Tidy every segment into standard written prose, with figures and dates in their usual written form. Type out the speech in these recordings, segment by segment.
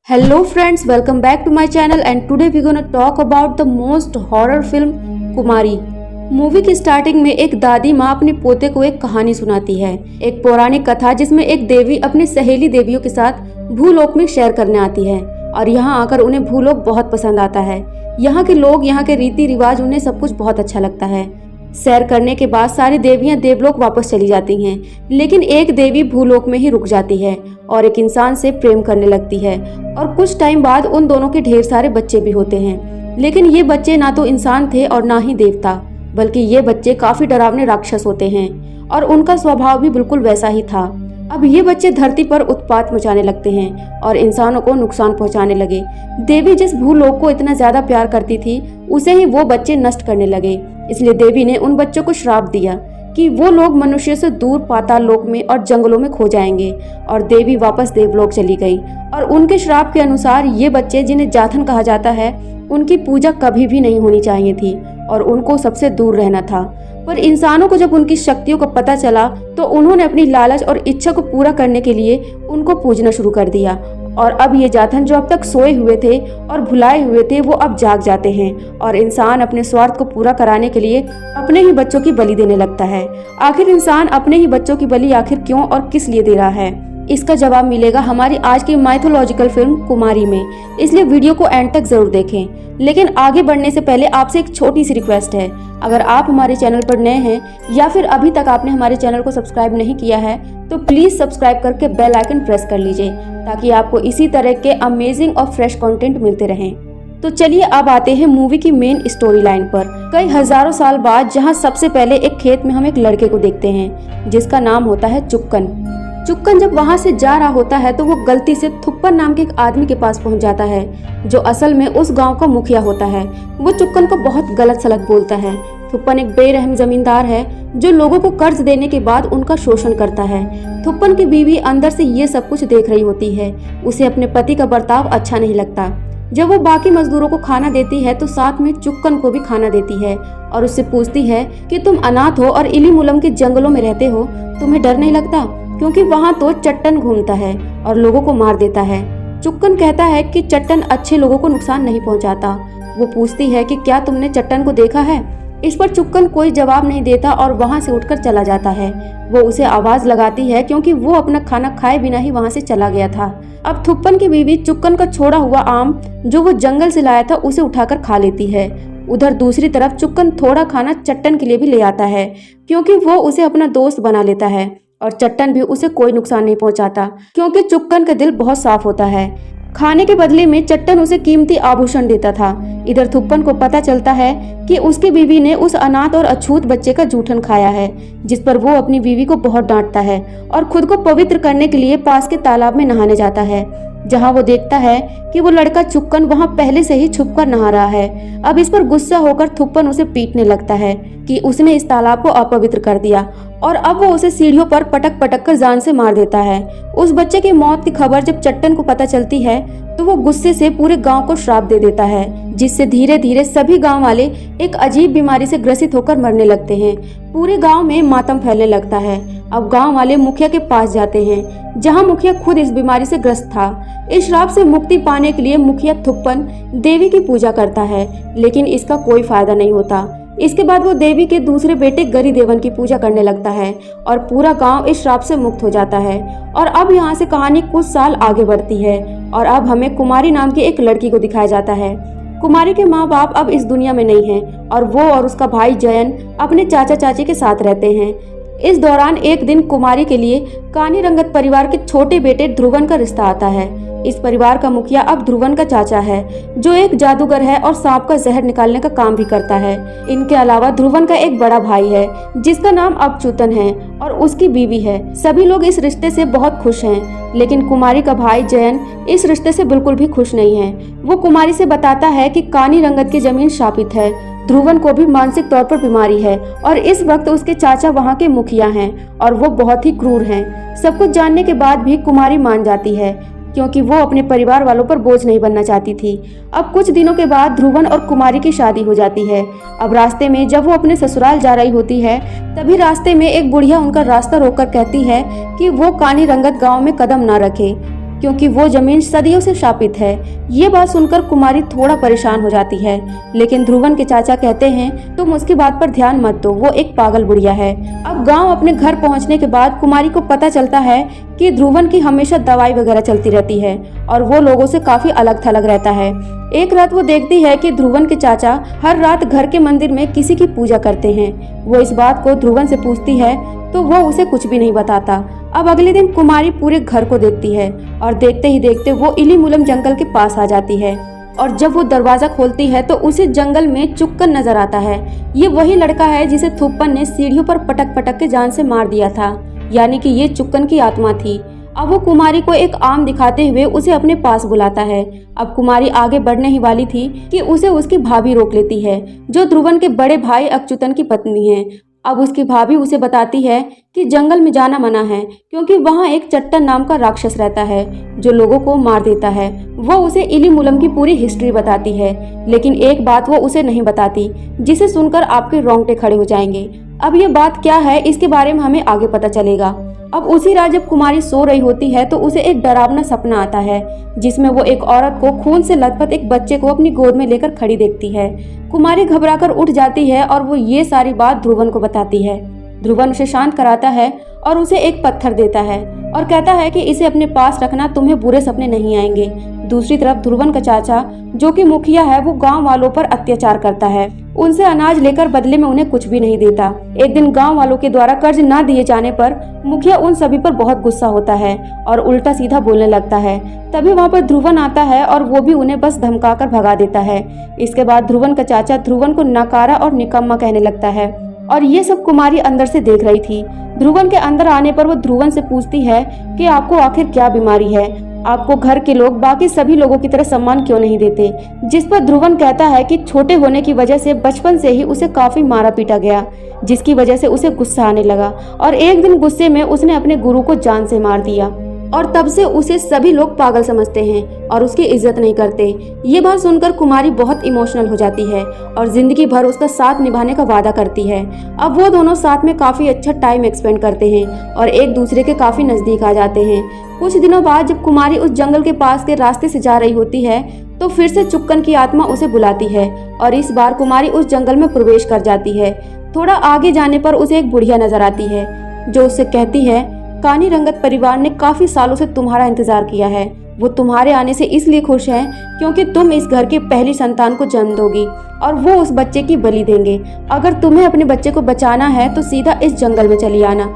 Hello friends, welcome back to my channel and today we're gonna talk about the most horror film Kumari. Movie की starting में एक दादी माँ अपने पोते को एक कहानी सुनाती है, एक पौराणिक कथा जिसमें एक देवी अपनी सहेली देवियों के साथ भूलोक में शेयर करने आती है और यहाँ आकर उन्हें भूलोक बहुत पसंद आता है। यहाँ के लोग, यहाँ के रीति रिवाज, उन्हें सब कुछ बहुत अच्छा लगता है। सैर करने के बाद सारी देवियां देवलोक वापस चली जाती हैं, लेकिन एक देवी भूलोक में ही रुक जाती है और एक इंसान से प्रेम करने लगती है और कुछ टाइम बाद उन दोनों के ढेर सारे बच्चे भी होते हैं। लेकिन ये बच्चे ना तो इंसान थे और ना ही देवता, बल्कि ये बच्चे काफी डरावने राक्षस होते हैं और उनका स्वभाव भी बिल्कुल वैसा ही था। अब ये बच्चे धरती पर उत्पात मचाने लगते हैं और इंसानों को नुकसान पहुंचाने लगे। देवी जिस भूलोक को इतना ज्यादा प्यार करती थी, उसे ही वो बच्चे नष्ट करने लगे। इसलिए देवी ने उन बच्चों को श्राप दिया कि वो लोग मनुष्य से दूर पाताल लोक में और जंगलों में खो जाएंगे और देवी वापस देवलोक चली गई। और उनके श्राप के अनुसार ये बच्चे, जिन्हें जाथन कहा जाता है, उनकी पूजा कभी भी नहीं होनी चाहिए थी और उनको सबसे दूर रहना था। पर इंसानों को जब उनकी शक्तियों का पता चला तो उन्होंने अपनी लालच और इच्छा को पूरा करने के लिए उनको पूजना शुरू कर दिया। और अब ये जाथन जो अब तक सोए हुए थे और भुलाए हुए थे, वो अब जाग जाते हैं और इंसान अपने स्वार्थ को पूरा कराने के लिए अपने ही बच्चों की बलि देने लगता है। आखिर इंसान अपने ही बच्चों की बलि आखिर क्यों और किस लिए दे रहा है? इसका जवाब मिलेगा हमारी आज की माइथोलॉजिकल फिल्म कुमारी में, इसलिए वीडियो को एंड तक जरूर देखें। लेकिन आगे बढ़ने से पहले आपसे एक छोटी सी रिक्वेस्ट है, अगर आप हमारे चैनल पर नए हैं या फिर अभी तक आपने हमारे चैनल को सब्सक्राइब नहीं किया है तो प्लीज सब्सक्राइब करके बेल आइकन प्रेस कर लीजिए ताकि आपको इसी तरह के अमेजिंग और फ्रेश कंटेंट मिलते रहें। तो चलिए अब आते हैं मूवी की मेन स्टोरी लाइन पर। कई हजारों साल बाद जहां सबसे पहले एक खेत में हम एक लड़के को देखते हैं जिसका नाम होता है चुक्कन। चुक्कन जब वहां से जा रहा होता है तो वो गलती से थुप्पन नाम के एक आदमी के पास पहुंच जाता है जो असल में उस गांव का मुखिया होता है। वो चुक्कन को बहुत गलत सलत बोलता है। थुप्पन एक बेरहम जमींदार है जो लोगों को कर्ज देने के बाद उनका शोषण करता है। थुप्पन की बीवी अंदर से ये सब कुछ देख रही होती है। उसे अपने पति का बर्ताव अच्छा नहीं लगता। जब वो बाकी मजदूरों को खाना देती है तो साथ में चुक्कन को भी खाना देती है और उससे पूछती है कि तुम अनाथ हो और इली मुलम के जंगलों में रहते हो, तुम्हें डर नहीं लगता? क्योंकि वहाँ तो चट्टन घूमता है और लोगों को मार देता है। चुक्कन कहता है कि चट्टन अच्छे लोगों को नुकसान नहीं पहुँचाता। वो पूछती है कि क्या तुमने चट्टन को देखा है? इस पर चुक्कन कोई जवाब नहीं देता और वहाँ से उठकर चला जाता है। वो उसे आवाज लगाती है क्योंकि वो अपना खाना खाए बिना ही वहाँ से चला गया था। अब थुप्पन की बीवी चुक्कन का छोड़ा हुआ आम जो वो जंगल से लाया था उसे उठाकर खा लेती है। उधर दूसरी तरफ चुक्कन थोड़ा खाना चट्टन के लिए भी ले आता है क्योंकि वो उसे अपना दोस्त बना लेता है और चट्टन भी उसे कोई नुकसान नहीं पहुंचाता क्योंकि चुक्कन का दिल बहुत साफ होता है। खाने के बदले में चट्टन उसे कीमती आभूषण देता था। इधर थुप्पन को पता चलता है कि उसकी बीवी ने उस अनाथ और अछूत बच्चे का जूठन खाया है, जिस पर वो अपनी बीवी को बहुत डांटता है और खुद को पवित्र करने के लिए पास के तालाब में नहाने जाता है, जहां वो देखता है कि वो लड़का चुक्कन वहां पहले से ही छुपकर नहा रहा है। अब इस पर गुस्सा होकर थुप्पन उसे पीटने लगता है कि उसने इस तालाब को अपवित्र कर दिया और अब वो उसे सीढ़ियों पर पटक पटक कर जान से मार देता है। उस बच्चे की मौत की खबर जब चट्टन को पता चलती है तो वो गुस्से से पूरे गांव को श्राप दे देता है, जिससे धीरे धीरे सभी गांव वाले एक अजीब बीमारी से ग्रसित होकर मरने लगते हैं। पूरे गांव में मातम फैलने लगता है। अब गांव वाले मुखिया के पास जाते हैं जहां मुखिया खुद इस बीमारी से ग्रस्त था। इस श्राप से मुक्ति पाने के लिए मुखिया थुप्पन देवी की पूजा करता है, लेकिन इसका कोई फायदा नहीं होता। इसके बाद वो देवी के दूसरे बेटे गरी देवन की पूजा करने लगता है और पूरा गांव इस श्राप से मुक्त हो जाता है। और अब यहाँ से कहानी कुछ साल आगे बढ़ती है और अब हमें कुमारी नाम की एक लड़की को दिखाया जाता है। कुमारी के माँ बाप अब इस दुनिया में नहीं हैं और वो और उसका भाई जयन अपने चाचा चाची के साथ रहते हैं। इस दौरान एक दिन कुमारी के लिए कानी रंगत परिवार के छोटे बेटे ध्रुवन का रिश्ता आता है। इस परिवार का मुखिया अब ध्रुवन का चाचा है जो एक जादूगर है और सांप का जहर निकालने का काम भी करता है। इनके अलावा ध्रुवन का एक बड़ा भाई है जिसका नाम अबचूतन है और उसकी बीवी है। सभी लोग इस रिश्ते से बहुत खुश हैं, लेकिन कुमारी का भाई जयन इस रिश्ते से बिल्कुल भी खुश नहीं है। वो कुमारी से बताता है कि कानी रंगत की जमीन शापित है। ध्रुवन को भी मानसिक तौर पर बीमारी है और इस वक्त उसके चाचा वहाँ के मुखिया हैं और वो बहुत ही क्रूर हैं। सब कुछ जानने के बाद भी कुमारी मान जाती है क्योंकि वो अपने परिवार वालों पर बोझ नहीं बनना चाहती थी। अब कुछ दिनों के बाद ध्रुवन और कुमारी की शादी हो जाती है। अब रास्ते में जब वो अपने ससुराल जा रही होती है तभी रास्ते में एक बुढ़िया उनका रास्ता रोककर कहती है कि वो कानी रंगत गांव में कदम ना रखे क्योंकि वो जमीन सदियों से शापित है। ये बात सुनकर कुमारी थोड़ा परेशान हो जाती है, लेकिन ध्रुवन के चाचा कहते हैं तुम उसकी बात पर ध्यान मत दो, वो एक पागल बुढ़िया है। अब गांव अपने घर पहुंचने के बाद कुमारी को पता चलता है कि ध्रुवन की हमेशा दवाई वगैरह चलती रहती है और वो लोगों से काफी अलग थलग रहता है। एक रात वो देखती है कि ध्रुवन के चाचा हर रात घर के मंदिर में किसी की पूजा करते हैं। वो इस बात को ध्रुवन से पूछती है तो वो उसे कुछ भी नहीं बताता। अब अगले दिन कुमारी पूरे घर को देखती है और देखते ही देखते वो इलीमुलम जंगल के पास आ जाती है और जब वो दरवाजा खोलती है तो उसे जंगल में चुक्कन नजर आता है। ये वही लड़का है जिसे थुप्पन ने सीढ़ियों पर पटक पटक के जान से मार दिया था, यानी कि ये चुक्कन की आत्मा थी। अब वो कुमारी को एक आम दिखाते हुए उसे अपने पास बुलाता है। अब कुमारी आगे बढ़ने ही वाली थी कि उसे उसकी भाभी रोक लेती है, जो ध्रुवन के बड़े भाई अच्युतन की पत्नी है। अब उसकी भाभी उसे बताती है कि जंगल में जाना मना है, क्योंकि वहाँ एक चट्टन नाम का राक्षस रहता है जो लोगों को मार देता है। वो उसे इलीमुलम की पूरी हिस्ट्री बताती है, लेकिन एक बात वो उसे नहीं बताती, जिसे सुनकर आपके रोंगटे खड़े हो जाएंगे। अब ये बात क्या है, इसके बारे में हमें आगे पता चलेगा। अब उसी रात जब कुमारी सो रही होती है तो उसे एक डरावना सपना आता है, जिसमें वो एक औरत को खून से लथपथ एक बच्चे को अपनी गोद में लेकर खड़ी देखती है। कुमारी घबराकर उठ जाती है और वो ये सारी बात ध्रुवन को बताती है। ध्रुवन उसे शांत कराता है और उसे एक पत्थर देता है और कहता है कि इसे अपने पास रखना, तुम्हें बुरे सपने नहीं आएंगे। दूसरी तरफ ध्रुवन का चाचा, जो कि मुखिया है, वो गांव वालों पर अत्याचार करता है। उनसे अनाज लेकर बदले में उन्हें कुछ भी नहीं देता। एक दिन गांव वालों के द्वारा कर्ज न दिए जाने पर मुखिया उन सभी पर बहुत गुस्सा होता है और उल्टा सीधा बोलने लगता है। तभी वहां पर ध्रुवन आता है और वो भी उन्हें बस धमकाकर भगा देता है। इसके बाद ध्रुवन का चाचा ध्रुवन को नकारा और निकम्मा कहने लगता है और ये सब कुमारी अंदर से देख रही थी। ध्रुवन के अंदर आने पर वो ध्रुवन से पूछती है कि आपको आखिर क्या बीमारी है, आपको घर के लोग बाकी सभी लोगों की तरह सम्मान क्यों नहीं देते। जिस पर ध्रुवन कहता है कि छोटे होने की वजह से बचपन से ही उसे काफी मारा पीटा गया, जिसकी वजह से उसे गुस्सा आने लगा और एक दिन गुस्से में उसने अपने गुरु को जान से मार दिया और तब से उसे सभी लोग पागल समझते हैं और उसकी इज्जत नहीं करते। ये बात सुनकर कुमारी बहुत इमोशनल हो जाती है और जिंदगी भर उसका साथ निभाने का वादा करती है। अब वो दोनों साथ में काफी अच्छा टाइम एक्सपेंड करते हैं और एक दूसरे के काफी नजदीक आ जाते हैं। कुछ दिनों बाद जब कुमारी उस जंगल के पास के रास्ते से जा रही होती है तो फिर से चुक्कन की आत्मा उसे बुलाती है और इस बार कुमारी उस जंगल में प्रवेश कर जाती है। थोड़ा आगे जाने पर उसे एक बुढ़िया नजर आती है, जो उससे कहती है कानी रंगत परिवार ने काफी सालों से तुम्हारा इंतजार किया है। वो तुम्हारे आने से इसलिए खुश हैं क्योंकि तुम इस घर की पहली संतान को जन्म दोगी और वो उस बच्चे की बलि देंगे। अगर तुम्हें अपने बच्चे को बचाना है तो सीधा इस जंगल में चली आना,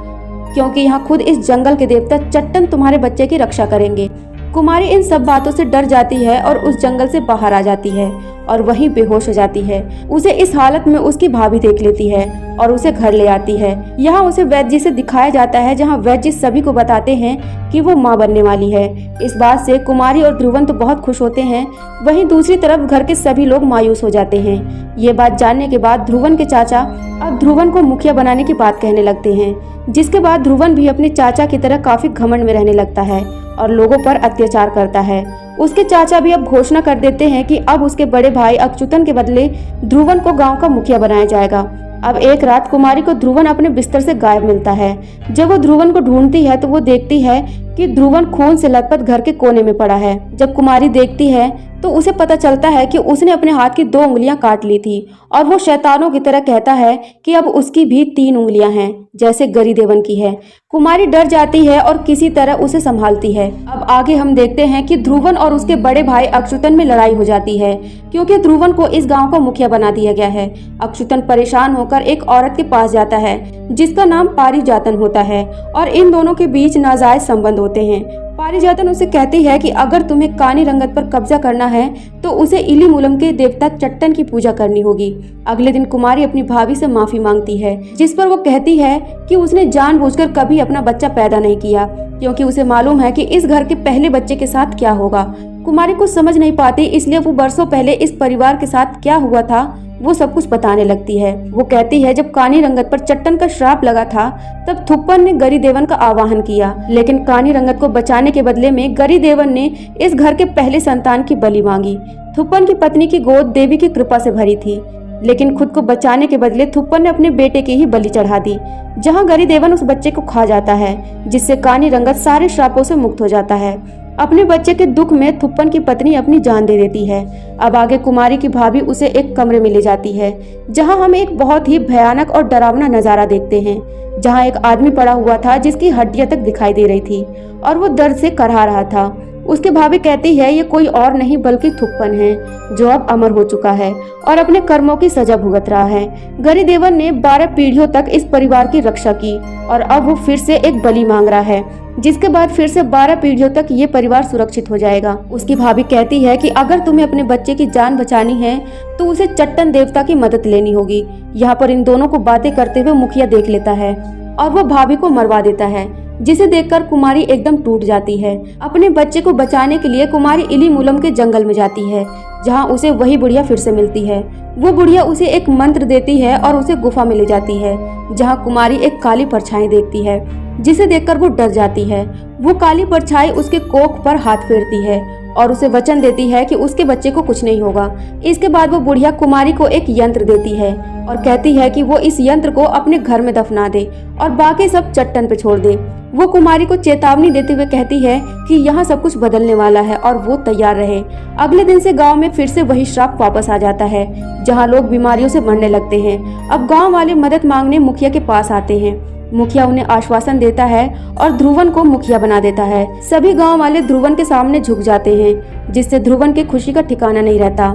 क्योंकि यहाँ खुद इस जंगल के देवता चट्टन तुम्हारे बच्चे की रक्षा करेंगे। कुमारी इन सब बातों से डर जाती है और उस जंगल से बाहर आ जाती है और वहीं बेहोश हो जाती है। उसे इस हालत में उसकी भाभी देख लेती है और उसे घर ले आती है। यहाँ उसे वैद्य जी से दिखाया जाता है, जहाँ वैद्य जी सभी को बताते हैं कि वो माँ बनने वाली है। इस बात से कुमारी और ध्रुवन तो बहुत खुश होते हैं, वहीं दूसरी तरफ घर के सभी लोग मायूस हो जाते हैं। ये बात जानने के बाद ध्रुवन के चाचा अब ध्रुवन को मुखिया बनाने की बात कहने लगते हैं, जिसके बाद ध्रुवन भी अपने चाचा की तरह काफी घमंड में रहने लगता है और लोगों पर अत्याचार करता है। उसके चाचा भी अब घोषणा कर देते हैं कि अब उसके बड़े भाई अच्युतन के बदले ध्रुवन को गांव का मुखिया बनाया जाएगा। अब एक रात कुमारी को ध्रुवन अपने बिस्तर से गायब मिलता है। जब वो ध्रुवन को ढूंढती है तो वो देखती है कि ध्रुवन खून से लथपथ घर के कोने में पड़ा है। जब कुमारी देखती है तो उसे पता चलता है कि उसने अपने हाथ की 2 उंगलियां काट ली थी और वो शैतानों की तरह कहता है कि अब उसकी भी 3 उंगलियां हैं, जैसे गरीदेवन की है। कुमारी डर जाती है और किसी तरह उसे संभालती है। अब आगे हम देखते हैं कि ध्रुवन और उसके बड़े भाई अच्युतन में लड़ाई हो जाती है, क्योंकि ध्रुवन को इस गांव का मुखिया बना दिया गया है। अच्युतन परेशान होकर एक औरत के पास जाता है जिसका नाम पारिजातन होता है और इन दोनों के बीच नाजायज संबंध होते हैं। पारिजातन उसे कहती है कि अगर तुम्हें कानी रंगत पर कब्जा करना है तो उसे इलीमुलम के देवता चट्टन की पूजा करनी होगी। अगले दिन कुमारी अपनी भाभी से माफी मांगती है, जिस पर वो कहती है कि उसने जानबूझकर कभी अपना बच्चा पैदा नहीं किया, क्योंकि उसे मालूम है कि इस घर के पहले बच्चे के साथ क्या होगा। कुमारी कुछ समझ नहीं पाती, इसलिए वो बरसों पहले इस परिवार के साथ क्या हुआ था वो सब कुछ बताने लगती है। वो कहती है जब कानी रंगत पर चट्टन का श्राप लगा था तब थुप्पन ने गरीदेवन का आवाहन किया, लेकिन कानी रंगत को बचाने के बदले में गरीदेवन ने इस घर के पहले संतान की बलि मांगी। थुप्पन की पत्नी की गोद देवी की कृपा से भरी थी, लेकिन खुद को बचाने के बदले थुप्पन ने अपने बेटे की ही बलि चढ़ा दी, जहां गरीदेवन उस बच्चे को खा जाता है, जिससे कानी रंगत सारे श्रापों से मुक्त हो जाता है। अपने बच्चे के दुख में थुप्पन की पत्नी अपनी जान दे देती है। अब आगे कुमारी की भाभी उसे एक कमरे में ले जाती है, जहां हम एक बहुत ही भयानक और डरावना नजारा देखते हैं, जहां एक आदमी पड़ा हुआ था जिसकी हड्डियां तक दिखाई दे रही थी और वो दर्द से करहा रहा था। उसकी भाभी कहती है ये कोई और नहीं बल्कि थुप्पन है, जो अब अमर हो चुका है और अपने कर्मों की सजा भुगत रहा है। गरी देवन ने 12 पीढ़ियों तक इस परिवार की रक्षा की और अब वो फिर से एक बलि मांग रहा है, जिसके बाद फिर से 12 पीढ़ियों तक ये परिवार सुरक्षित हो जाएगा। उसकी भाभी कहती है कि अगर तुम्हें अपने बच्चे की जान बचानी है तो उसे चट्टन देवता की मदद लेनी होगी। यहाँ पर इन दोनों को बातें करते हुए मुखिया देख लेता है और वो भाभी को मरवा देता है, जिसे देखकर कुमारी एकदम टूट जाती है। अपने बच्चे को बचाने के लिए कुमारी इलीमूलम के जंगल में जाती है, जहाँ उसे वही बुढ़िया फिर से मिलती है। वो बुढ़िया उसे एक मंत्र देती है और उसे गुफा में ले जाती है, जहाँ कुमारी एक काली परछाई देखती है, जिसे देखकर वो डर जाती है। वो काली परछाई उसके कोख पर हाथ फेरती है और उसे वचन देती है कि उसके बच्चे को कुछ नहीं होगा। इसके बाद वो बुढ़िया कुमारी को एक यंत्र देती है और कहती है कि वो इस यंत्र को अपने घर में दफना दे और बाकी सब चट्टन पे छोड़ दे। वो कुमारी को चेतावनी देते हुए कहती है कि यहाँ सब कुछ बदलने वाला है और वो तैयार रहे। अगले दिन से गांव में फिर से वही श्राप वापस आ जाता है, जहाँ लोग बीमारियों से मरने लगते हैं। अब गांव वाले मदद मांगने मुखिया के पास आते हैं। मुखिया उन्हें आश्वासन देता है और ध्रुवन को मुखिया बना देता है। सभी गांव वाले ध्रुवन के सामने झुक जाते हैं, जिससे ध्रुवन की खुशी का ठिकाना नहीं रहता।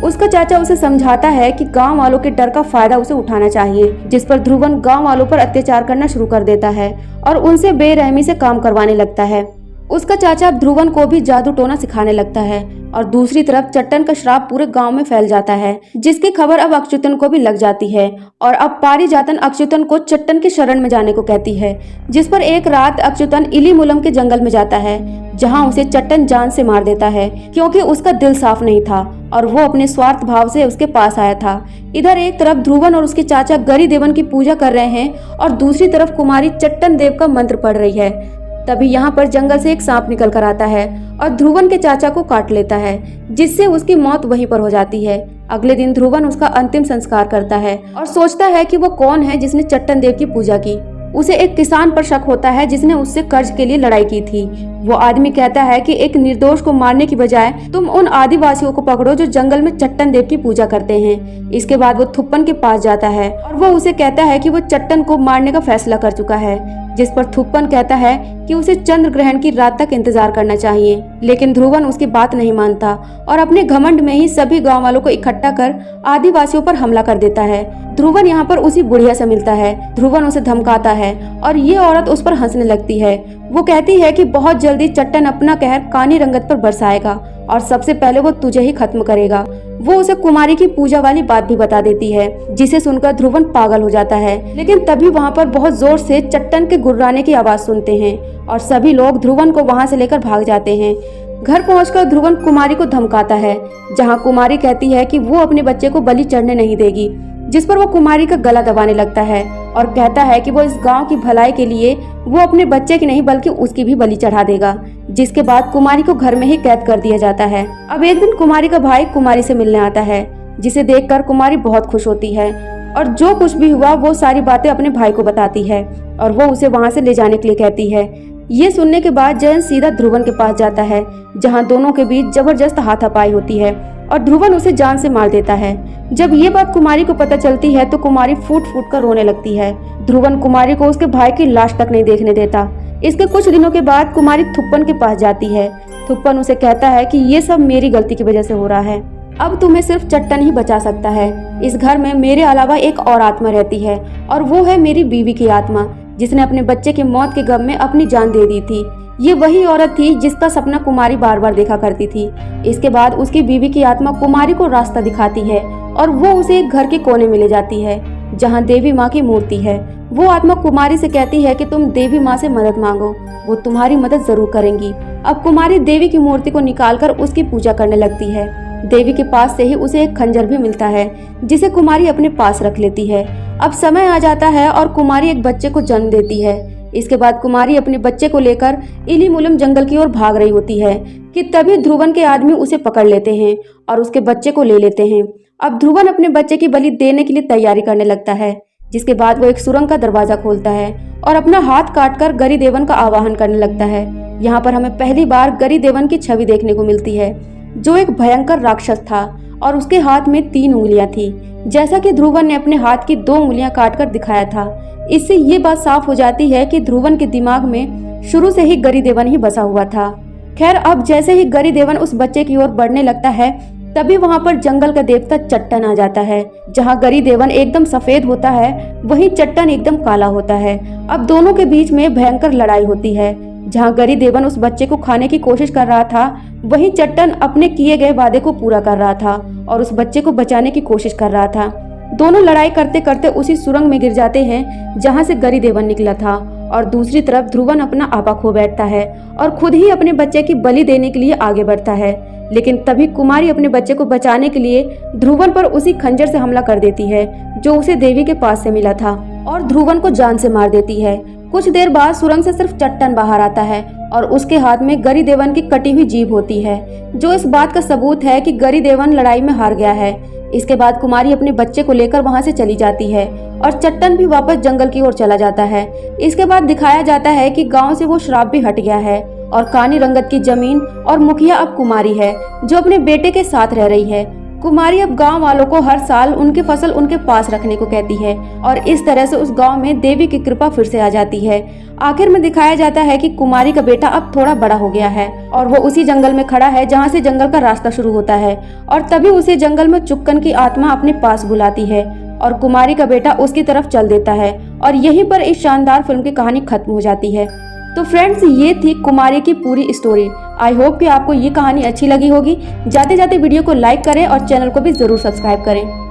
उसका चाचा उसे समझाता है कि गांव वालों के डर का फायदा उसे उठाना चाहिए, जिस पर ध्रुवन गांव वालों पर अत्याचार करना शुरू कर देता है और उनसे बेरहमी से काम करवाने लगता है। उसका चाचा अब ध्रुवन को भी जादू टोना सिखाने लगता है और दूसरी तरफ चट्टन का श्राप पूरे गांव में फैल जाता है, जिसकी खबर अब अच्युतन को भी लग जाती है और अब पारिजातन अच्युतन को चट्टन की शरण में जाने को कहती है। जिस पर एक रात अच्युतन इलीमूलम के जंगल में जाता है, जहां उसे चट्टन जान से मार देता है, क्योंकि उसका दिल साफ नहीं था और वो अपने स्वार्थ भाव से उसके पास आया था। इधर एक तरफ ध्रुवन और उसके चाचा गरी देवन की पूजा कर रहे हैं और दूसरी तरफ कुमारी चट्टन देव का मंत्र पढ़ रही है। तभी यहाँ पर जंगल से एक सांप निकल कर आता है और ध्रुवन के चाचा को काट लेता है, जिससे उसकी मौत वहीं पर हो जाती है। अगले दिन ध्रुवन उसका अंतिम संस्कार करता है और सोचता है कि वो कौन है जिसने चट्टन देव की पूजा की। उसे एक किसान पर शक होता है जिसने उससे कर्ज के लिए लड़ाई की थी। वो आदमी कहता है कि एक निर्दोष को मारने की बजाय तुम उन आदिवासियों को पकड़ो जो जंगल में चट्टन देव की पूजा करते हैं। इसके बाद वो थुप्पन के पास जाता है और वो उसे कहता है कि वो चट्टन को मारने का फैसला कर चुका है, जिस पर थुप्पन कहता है कि उसे चंद्र ग्रहण की रात तक इंतजार करना चाहिए। लेकिन ध्रुवन उसकी बात नहीं मानता और अपने घमंड में ही सभी गांव वालों को इकट्ठा कर आदिवासियों पर हमला कर देता है। ध्रुवन यहाँ पर उसी बुढ़िया से मिलता है। ध्रुवन उसे धमकाता है और ये औरत उस पर हंसने लगती है। वो कहती है कि बहुत जल्दी चट्टन अपना कहर कानी रंगत पर बरसाएगा और सबसे पहले वो तुझे ही खत्म करेगा। वो उसे कुमारी की पूजा वाली बात भी बता देती है, जिसे सुनकर ध्रुवन पागल हो जाता है। लेकिन तभी वहाँ पर बहुत जोर से चट्टन के गुर्राने की आवाज सुनते हैं और सभी लोग ध्रुवन को वहाँ से लेकर भाग जाते हैं। घर पहुंचकर ध्रुवन कुमारी को धमकाता है, जहाँ कुमारी कहती है कि वो अपने बच्चे को बलि चढ़ने नहीं देगी, जिस पर वो कुमारी का गला दबाने लगता है और कहता है कि वो इस गांव की भलाई के लिए वो अपने बच्चे की नहीं बल्कि उसकी भी बलि चढ़ा देगा। जिसके बाद कुमारी को घर में ही कैद कर दिया जाता है। अब एक दिन कुमारी का भाई कुमारी से मिलने आता है, जिसे देखकर कुमारी बहुत खुश होती है और जो कुछ भी हुआ वो सारी बातें अपने भाई को बताती है और वो उसे वहाँ से ले जाने के लिए कहती है। ये सुनने के बाद जयंत सीधा ध्रुवन के पास जाता है, जहाँ दोनों के बीच जबरदस्त हाथापाई होती है और ध्रुवन उसे जान से मार देता है। जब ये बात कुमारी को पता चलती है तो कुमारी फूट फूट कर रोने लगती है। ध्रुवन कुमारी को उसके भाई की लाश तक नहीं देखने देता। इसके कुछ दिनों के बाद कुमारी थुप्पन के पास जाती है। थुप्पन उसे कहता है कि ये सब मेरी गलती की वजह से हो रहा है, अब तुम्हें सिर्फ चट्टन ही बचा सकता है। इस घर में मेरे अलावा एक और आत्मा रहती है और वो है मेरी बीवी की आत्मा, जिसने अपने बच्चे की मौत के गम में अपनी जान दे दी थी। ये वही औरत थी जिसका सपना कुमारी बार बार देखा करती थी। इसके बाद उसकी बीवी की आत्मा कुमारी को रास्ता दिखाती है और वो उसे एक घर के कोने में ले जाती है, जहाँ देवी माँ की मूर्ति है। वो आत्मा कुमारी से कहती है कि तुम देवी माँ से मदद मांगो, वो तुम्हारी मदद जरूर करेंगी। अब कुमारी देवी की मूर्ति को निकालकर उसकी पूजा करने लगती है। देवी के पास से ही उसे एक खंजर भी मिलता है, जिसे कुमारी अपने पास रख लेती है। अब समय आ जाता है और कुमारी एक बच्चे को जन्म देती है। इसके बाद कुमारी अपने बच्चे को लेकर इलीमूलम जंगल की ओर भाग रही होती है कि तभी ध्रुवन के आदमी उसे पकड़ लेते हैं और उसके बच्चे को ले लेते हैं। अब ध्रुवन अपने बच्चे की बलि देने के लिए तैयारी करने लगता है। जिसके बाद वो एक सुरंग का दरवाजा खोलता है और अपना हाथ काटकर गरी देवन का आवाहन करने लगता है। यहाँ पर हमें पहली बार गरी देवन की छवि देखने को मिलती है, जो एक भयंकर राक्षस था और उसके हाथ में 3 उंगलियां थी, जैसा कि ध्रुवन ने अपने हाथ की 2 उंगलियां काटकर दिखाया था। इससे ये बात साफ हो जाती है कि ध्रुवन के दिमाग में शुरू से ही गरी देवन ही बसा हुआ था। खैर, अब जैसे ही गरी देवन उस बच्चे की ओर बढ़ने लगता है, तभी वहां पर जंगल का देवता चट्टन आ जाता है। जहां गरी देवन एकदम सफेद होता है, वहीं चट्टन एकदम काला होता है। अब दोनों के बीच में भयंकर लड़ाई होती है। जहां गरी देवन उस बच्चे को खाने की कोशिश कर रहा था, वहीं चट्टन अपने किए गए वादे को पूरा कर रहा था और उस बच्चे को बचाने की कोशिश कर रहा था। दोनों लड़ाई करते करते उसी सुरंग में गिर जाते हैं जहां से गरी देवन निकला था, और दूसरी तरफ ध्रुवन अपना आपा खो बैठता है और खुद ही अपने बच्चे की बलि देने के लिए आगे बढ़ता है। लेकिन तभी कुमारी अपने बच्चे को बचाने के लिए ध्रुवन पर उसी खंजर से हमला कर देती है जो उसे देवी के पास से मिला था, और ध्रुवन को जान से मार देती है। कुछ देर बाद सुरंग से सिर्फ चट्टन बाहर आता है और उसके हाथ में गरी देवन की कटी हुई जीभ होती है, जो इस बात का सबूत है कि गरी देवन लड़ाई में हार गया है। इसके बाद कुमारी अपने बच्चे को लेकर वहां से चली जाती है और चट्टन भी वापस जंगल की ओर चला जाता है। इसके बाद दिखाया जाता है कि गांव से वो श्राप भी हट गया है और कानी रंगत की जमीन और मुखिया अब कुमारी है, जो अपने बेटे के साथ रह रही है। कुमारी अब गांव वालों को हर साल उनकी फसल उनके पास रखने को कहती है और इस तरह से उस गांव में देवी की कृपा फिर से आ जाती है। आखिर में दिखाया जाता है कि कुमारी का बेटा अब थोड़ा बड़ा हो गया है और वो उसी जंगल में खड़ा है जहां से जंगल का रास्ता शुरू होता है, और तभी उसे जंगल में चुक्कन की आत्मा अपने पास बुलाती है और कुमारी का बेटा उसकी तरफ चल देता है, और यहीं पर इस शानदार फिल्म की कहानी खत्म हो जाती है। तो फ्रेंड्स, ये थी कुमारी की पूरी स्टोरी। आई होप कि आपको ये कहानी अच्छी लगी होगी। जाते जाते वीडियो को लाइक करें और चैनल को भी जरूर सब्सक्राइब करें।